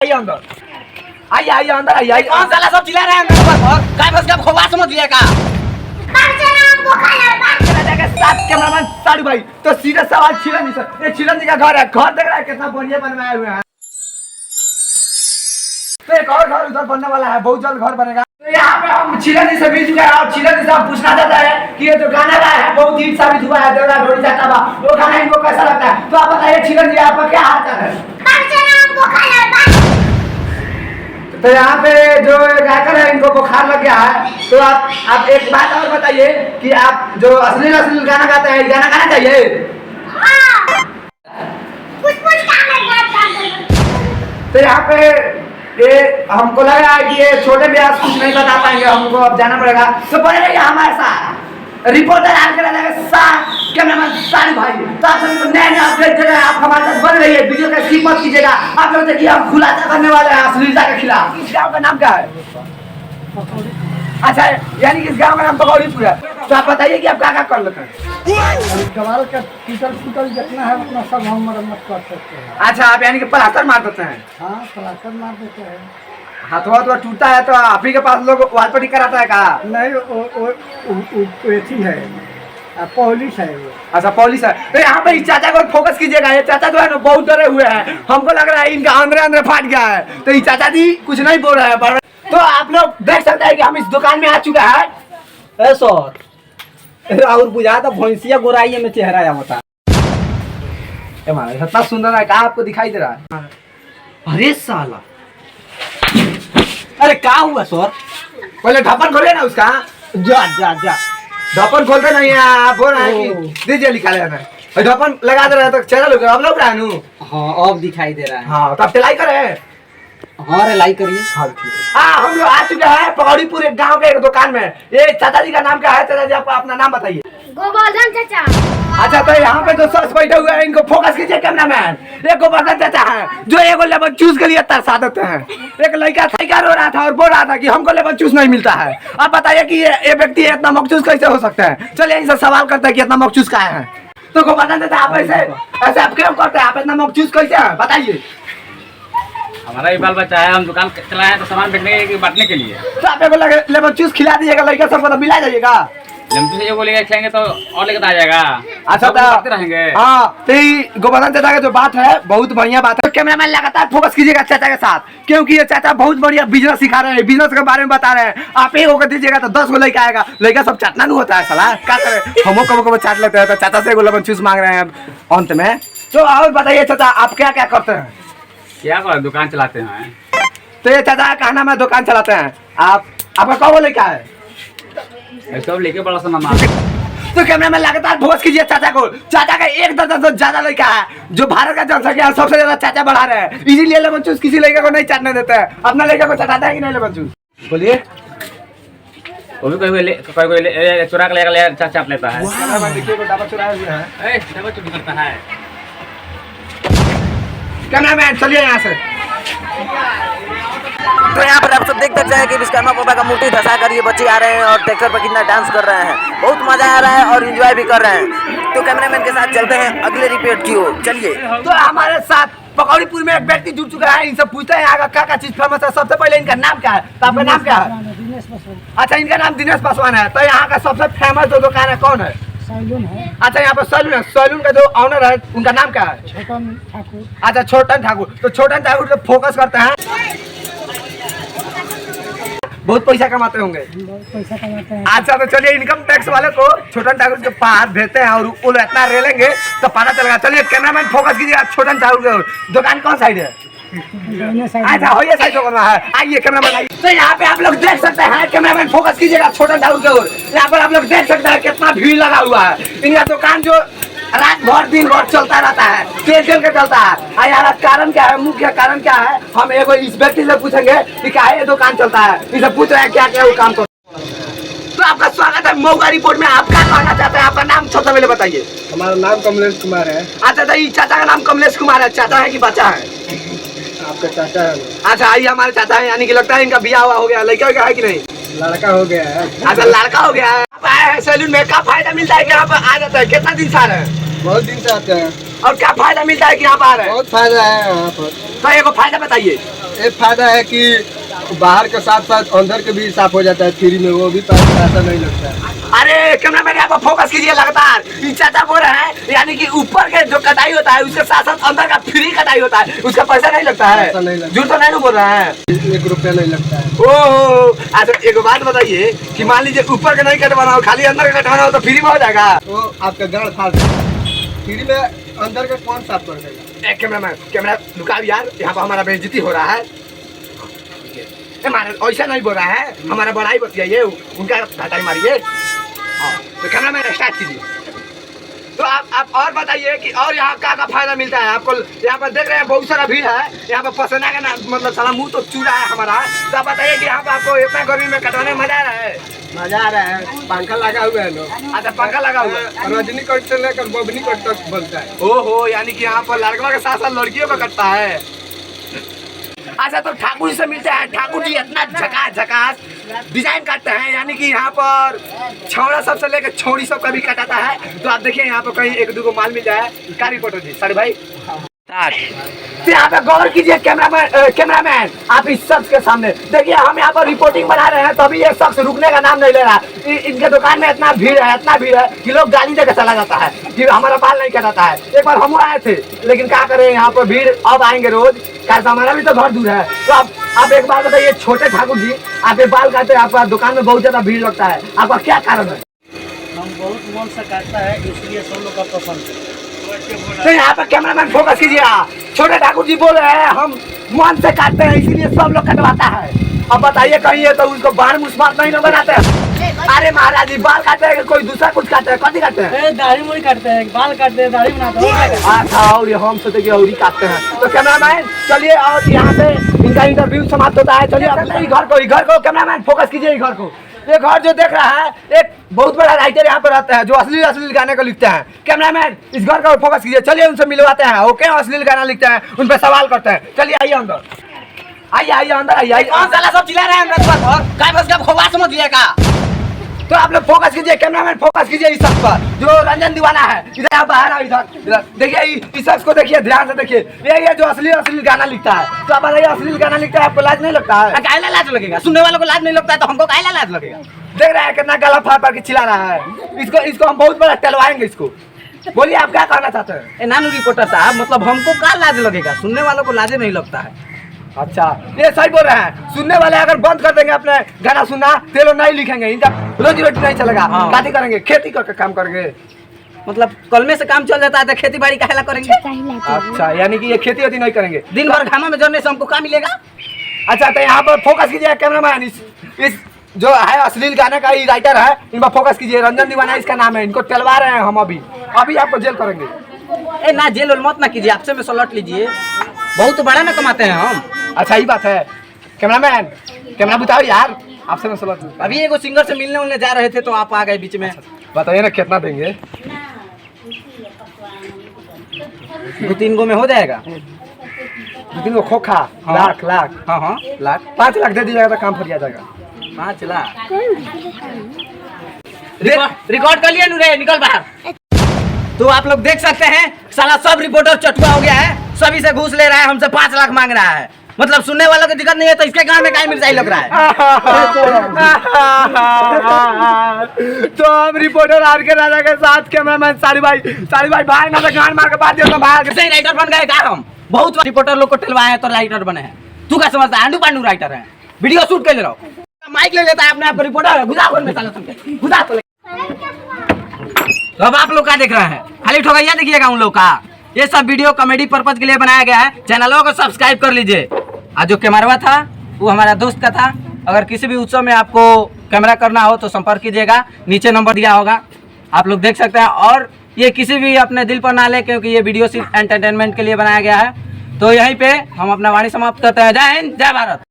आइए अंदर, आइए आइए अंदर आइए आइए। कौन साला सब चिल्ला रहे हैं अंदर पर? काय बस का खोवा समझ लिया का? कैमरामैन साड़ू भाई तो सीधा सवाल छिलन जी सर, ये छिलन जी का घर है, घर देख रहा है कितना बढ़िया बनवाए हुए हैं। तो एक और घर उधर बनने वाला है, बहुत जल्द घर बनेगा। तो यहाँ पे हम छिलन जी से मिल चुके हैं और छिलन जी से हम पूछना चाहता है कि ये जो गाना गाया है बहुत हिट साबित हुआ है, देवरा ढोली चाटा बा, वो गाना इनको कैसा लगता है? तो आप बताइए छिलन जी आपका क्या हाल चाल है? तो यहाँ पे जो गायकर है इनको बुखार लग गया है, तो आप एक बात और बताइए कि आप जो अश्लील गाना गाते हैं, गाना गाना चाहिए? तो यहाँ पे ये हमको लग रहा है कि ये छोटे ब्यास कुछ नहीं बता पाएंगे, हमको अब जाना पड़ेगा। तो बने रहिए हमारे साथ, रिपोर्टर आकर कैमरामैन साड़ी भाई, तो आप सभी को नए नए अपडेट दे रहे हैं। आप हमारे साथ बन रहिए, वीडियो का स्किप मत कीजिएगा। आप लोग देखिए हम खुलासा करने वाले हैं अश्लीलता के खिलाफ। इस गाँव का नाम क्या है? अच्छा, यानी कि इस गाँव का नाम पकौड़ीपुर है। तो आप बताइए कि आप क्या क्या कर लेते हैं? कमाल का टूटल फूटल जितना है उतना सब हम मरम्मत कर सकते हैं। अच्छा, आप यानी कि प्लास्टर मार देते हैं? हाँ, प्लास्टर मार देते हैं। हाथवा तो टूटता है तो आप ही के पास लोग वाल पट्टी कराता है का? नहीं, वो एथी है, पुलिस है वो। अच्छा, पुलिस है। तो यहाँ पे इस चाचा को फोकस कीजिएगा। ये चाचा जो है ना बहुत डरे हुए हैं, हमको लग रहा है इनका अंदर अंदर फाट गया है। तो ये चाचा जी कुछ नहीं बोल रहे हैं। तो आप लोग देख सकते हैं कि हम इस दुकान में आ चुका है। सर और बुझा तो भैंसिया गोराई में चेहरा या होता इतना सुंदर है, कहाँ आपको दिखाई दे रहा है? अरे साला, अरे क्या हुआ सर? पहले ढक्कन खोलिए ना उसका। जा जा जा, ढक्कन खोलते नहीं है, आप बोल रहे हैं कि दीजिए निकाले हमें। ढक्कन लगा दे रहे हैं तो चैनल हो गया, अब लोग रहा है। हाँ अब दिखाई दे रहा है। हाँ, तो आप टेलाई करे। हाँ रे लाई करिए। हाँ, हम लोग आ चुके हैं पकौड़ीपुर एक गांव के एक दुकान में। ये चाचा जी का नाम क्या है? चाचा जी आपका अपना नाम बताइए। गोवर्धन चाचा। अच्छा, तो यहाँ पे जो सच बैठे हुए हैं इनको फोकस कीजिए कैमरामैन। ये गोवर्धन चाचा है जो एगो लेमन जूस के लिए तरसा देते हैं। एक लड़का साइकिल रो रहा था और बोल रहा था कि हमको लेमन जूस नहीं मिलता है। आप बताइए कि ये व्यक्ति इतना मखजूस कैसे हो सकता है? चलिए इनसे सवाल करते हैं कि इतना मखजूस कहाँ है। तो गोवर्धन चाचा आप ऐसे आप क्यों करते हैं? आप इतना मखजूस कैसे है बताइए। हमारा भी बाल बच्चा है, हम दुकान चलाए तो सामान बेचने के बांटने के लिए। तो आप एगो लेमन जूस खिला दीजिएगा, लड़का सबको तो मिला जाइएगा। जमती से वो लेकर खिलाएंगे तो और लेकर आ जाएगा। अच्छा, सब करते रहेंगे। हाँ, तो गोवर्धन चाचा का जो बात है बहुत बढ़िया बात है। तो कैमरामैन लगातार फोकस कीजिएगा चाचा के साथ, क्योंकि ये चाचा बहुत बढ़िया बिजनेस सिखा रहे हैं, बिजनेस के बारे में बता रहे हैं। आप एक होकर दीजिएगा तो 10 को लड़का आएगा। लड़का सब चाटना नहीं होता है साला, क्या करे? हम कभी चाट लेते हैं। तो चाचा से लेमन जूस मांग रहे हैं अंत में। तो और बताइए चाचा, आप क्या क्या करते हैं? क्या कर दुकान चलाते हैं। तो ये चाचा का नाम है दुकान चलाते हैं। आपका कौन लड़का है? सब लेके बड़ा सा मामा। तो कैमरामैन लगातार फोकस कीजिए चाचा को। चाचा का 1 दर्जन से ज्यादा लड़का है, जो भारत का जनसंख्या सबसे ज्यादा चाचा बढ़ा रहे हैं। इसीलिए लेमन जूस किसी लड़के को नहीं चाटने देते हैं। अपना लड़का को चटाता है कि नहीं लेमन जूस? बोलिए। वो भी कोई चुरा के लेकर चाप लेता है। देखिए वो डब्बा चुराया हुआ है। डब्बा चुरी करता है। कैमरामैन चलिए यहाँ से। तो यहाँ पर आप सब देख सकते हैं कि विश्वकर्मा बाबा का मूर्ति धसा कर ये बच्चे आ रहे हैं और ट्रैक्टर पर कितना डांस कर रहे हैं। बहुत मजा आ रहा है और एंजॉय भी कर रहे हैं। तो कैमरामैन के साथ चलते हैं अगले रिपोर्ट की ओर, चलिए। तो हमारे साथ पकौड़ीपुर में एक व्यक्ति जुड़ चुका है। इनसे पूछते हैं यहाँ का क्या चीज फेमस है। सबसे पहले इनका नाम क्या है? तो आपका नाम क्या है? दिनेश पासवान। अच्छा, इनका नाम दिनेश पासवान है। तो यहाँ का सबसे फेमस जो दुकान है कौन है? सैलून है। अच्छा, यहाँ पर सैलून है। सैलून का जो ऑनर है उनका नाम क्या है? छोटन ठाकुर। अच्छा, छोटन ठाकुर। तो छोटन ठाकुर पे फोकस करते हैं, बहुत पैसा कमाते होंगे। बहुत पैसा कमाते हैं। अच्छा, तो चलिए इनकम टैक्स वाले को छोटन ठाकुर के पास भेजते हैं और वो इतना रेलेंगे तो पता चलेगा। चलिए कैमरामैन फोकस कीजिए छोटन ठाकुर के दुकान कौन साइड है? अच्छा, हो ये साइड करना है। आइए कैमरामैन आइए। तो यहाँ पे आप लोग देख सकते हैं, कैमरामैन फोकस कीजिएगा छोटन ठाकुर के ओर। यहाँ पर आप लोग देख सकते हैं कितना भीड़ लगा हुआ है। इनका दुकान जो रात भर दिन भर चलता रहता है, तेल के चलता है। यार कारण क्या है, मुख्य कारण क्या है? हम एगो इस व्यक्ति से पूछेंगे कि क्या ये दुकान चलता है। इसे पूछ रहे हैं क्या क्या वो काम करता है। तो आपका स्वागत है मौका रिपोर्ट में। आप क्या कहना चाहते हैं? आपका नाम सबसे पहले बताइए। हमारा नाम कमलेश कुमार है। अच्छा, तो ये चाचा का नाम कमलेश कुमार है। चाचा है कि बच्चा है? आपका चाचा है? अच्छा, आइए हमारे चाचा है, यानी कि लगता है इनका बियाह हुआ हो गया, लड़का है कि नहीं? लड़का हो गया है। अच्छा, लड़का हो गया है। आप आए हैं सैलून में, क्या फायदा मिलता है कि यहाँ पर आ जाता है? कितना दिन से आ रहे हैं? बहुत दिन से आते हैं। और क्या फायदा मिलता है कि यहाँ पर आ रहे हैं? बहुत फायदा है यहाँ पर। तो एक फायदा बताइए। एक फायदा है कि बाहर के साथ साथ अंदर के भी साफ हो जाता है फ्री में, वो भी पैसा नहीं लगता है। अरे कैमरा मैन यहाँ पर फोकस कीजिए लगातार। ये चाचा बोल रहे हैं यानी कि ऊपर के जो कटाई होता है उसके साथ साथ अंदर का फ्री कटाई होता है, उसका पैसा नहीं लगता है। पैसा नहीं लगता। झूठ तो नहीं बोल रहे हैं। 1 रुपया नहीं लगता है। ओहो, अच्छा एक बात बताइए कि मान लीजिए ऊपर का नहीं कटवाना हो, खाली अंदर का कटवाना हो तो फ्री में हो जाएगा। वो आपका गाड़ फाड़ देगा। फ्री में अंदर का कौन साफ कर देगा? कैमरा मैन कैमरा लुकाओ यार, यहाँ पर हमारा बेइज्जती हो रहा है। हमारा ऐसा नहीं बोल रहा है, हमारा बड़ाई बतियाइए, उनका घटाई मारिए। हाँ, तो कैमरा मैन स्टार्ट कीजिए। तो आप और बताइए कि और यहाँ का फायदा मिलता है आपको। यहाँ पर देख रहे हैं बहुत सारा भीड़ है, यहाँ पर पसीना का ना मतलब सारा मुंह तो चूरा है हमारा। तो आप बताइए कि यहाँ पर आपको इतना गर्मी में कटवाने में मजा आ रहा है? मजा आ रहा है। पंखा लगा हुआ है लोग। अच्छा पंखा लगा हुआ है। रजनीकांत से लेकर बबनीकांत तक बनता है। ओहो, यानी कि यहाँ पर लड़का के साथ साथ लड़कियों का कटता है। अच्छा तो ठाकुर जी से मिलते हैं। ठाकुर जी इतना झकास डिजाइन काटते हैं, यानी कि यहाँ पर छौड़ा सब से लेकर छौड़ी सब का भी कटाता है। तो आप देखिए यहाँ पर कहीं 1-2 माल मिल जाए। क्या रिपोर्टर जी? सर भाई तो यहाँ पे गौर कीजिए कैमरामैन, आप इस शख्स के सामने देखिए। हम यहाँ पर रिपोर्टिंग बना रहे हैं, तभी ये शख्स रुकने का नाम नहीं ले रहा। इनके दुकान में इतना भीड़ है कि लोग गाली देकर चला जाता है कि हमारा बाल नहीं कटाता है। एक बार हम आए थे, लेकिन क्या करें, यहाँ पर भीड़ अब आएंगे रोज, कैसा हमारा भी तो घर दूर है। तो आप एक बात बताइए छोटे ठाकुर जी, आपके बाल काटते हैं, आपका दुकान में बहुत ज्यादा भीड़ लगता है, आपका क्या कारण है? हम बहुत मन से काटता है, इसलिए सब लोग का पसंद है। तो यहाँ पर कैमरामैन फोकस कीजिए। छोटे ठाकुर जी बोल रहे हैं हम मन से काटते हैं इसलिए सब लोग कटवाता है। अब बताइए कहीं है तो उसको बाल मुस्मात नहीं बनाते हैं। अरे महाराज जी, बाल काटते हैं, कोई दूसरा कुछ काटते हैं, कथी काटते हैं? दाढ़ी मुड़ी काटते हैं, बाल काटते हैं, दाढ़ी बनाते हैं। अच्छा, और हम सोचे कि और ही काटते हैं। तो कैमरामैन चलिए, और यहाँ पे इनका इंटरव्यू समाप्त होता है। चलिए घर को कैमरामैन फोकस कीजिए। घर को, ये घर जो देख रहा है, एक बहुत बड़ा राइटर यहाँ पर रहता है जो अश्लील गाने को लिखते हैं। कैमरामैन इस घर का फोकस कीजिए। चलिए उनसे मिलवाते हैं, वो क्यों अश्लील गाना लिखते हैं, उन पर सवाल करते हैं। चलिए आइए अंदर, आइए अंदर आइए। कौन साला सब चिल्ला रहे हैं हमरा पर? और काय बस का खोवा समझ लिया का? तो आप लोग फोकस कीजिए, कैमरामैन फोकस कीजिए इस शख्स पर जो रंजन दीवाना है। इधर आप बाहर आओ, इधर देखिए इस शख्स को, देखिए ध्यान से देखिए। ये जो अश्लील गाना लिखता है। तो आप बताइए अश्लील गाना लिखता है, आपको लाज नहीं लगता है? कायला लाज लगेगा? सुनने वालों को लाज नहीं लगता है तो हमको कायला लाज लगेगा? देख रहे हैं कितना गला फाड़ फाड़ के चिल्ला रहा है। इसको हम बहुत बड़ा टलवाएंगे इसको। बोलिए आप क्या कहना चाहते हैं? ए नानू रिपोर्टर साहब, मतलब हमको का लाज लगेगा? सुनने वालों को लाजे नहीं लगता है। अच्छा, ये सही बोल रहे हैं। सुनने वाले अगर बंद कर देंगे अपने गाना सुनना, तो लोग नहीं लिखेंगे, इनका रोजी रोटी नहीं चलेगा। हाँ। खेती करेंगे, खेती करके काम करेंगे। मतलब कलमे से काम चल जाता है तो खेती बाड़ी काहेला करेंगे? अच्छा, यानी कि ये खेती वेती नहीं करेंगे। दिन भर घामा में जरने से हमको क्या मिलेगा? अच्छा, तो यहाँ पर फोकस कीजिए कैमरामैन। इस जो है अश्लील गाने का ही राइटर है, इन पर फोकस कीजिए। रंजन दीवाना इसका नाम है। इनको टलवा रहे हैं हम अभी आपको जेल करेंगे। ए ना, जेल उल मत ना कीजिए, आपसे में सलट लीजिए, बहुत बड़ा ना कमाते हैं हम। अच्छा ही बात है। कैमरामैन कैमरा बुताओ यार, आपसे मैं सलट। अभी एगो सिंगर से मिलने उलने जा रहे थे तो आप आ गए बीच में। बताइए ना कितना देंगे? 2-3 गो में हो जाएगा। 2-3 को खोखा। हाँ। लाख हाँ लाख 5 लाख दे दीजिएगा तो काम फरिया जाएगा। 5 लाख रिकॉर्ड कर लिया रे, निकल बाहर। तो आप लोग देख सकते हैं, साला सब रिपोर्टर चटुआ हो गया है, सभी से घूस ले रहा है, हमसे 5 लाख मांग रहा है। मतलब सुनने वालों की दिक्कत नहीं है तो इसके गांव में काय मिर्चाई लग रहा है। तो हम रिपोर्टर आर के राजा के साथ कैमरामैन सारी भाई भाई ना तो गान मार के बात दिया तो भाग कैसे राइटर बन गए का? हम बहुत रिपोर्टर लोग को टिलवाए हैं तो राइटर बने हैं। तू क्या समझता है? आंडू पांडू राइटर है, वीडियो शूट कर ले रहा हूँ, माइक ले लेता है अपने आप को रिपोर्टर। घुसा में साला सुन के घुसा तो। अब आप लोग क्या देख रहे हैं? खाली ठोकैया देखिएगा उन लोग का। ये सब वीडियो कॉमेडी पर्पज के लिए बनाया गया है। चैनलों को सब्सक्राइब कर लीजिए। आज जो कैमरा था वो हमारा दोस्त का था। अगर किसी भी उत्सव में आपको कैमरा करना हो तो संपर्क कीजिएगा, नीचे नंबर दिया होगा, आप लोग देख सकते हैं। और ये किसी भी अपने दिल पर ना ले, क्योंकि ये वीडियो सिर्फ एंटरटेनमेंट के लिए बनाया गया है। तो यहीं पे हम अपना वाणी समाप्त करते हैं। जय हिंद, जय भारत।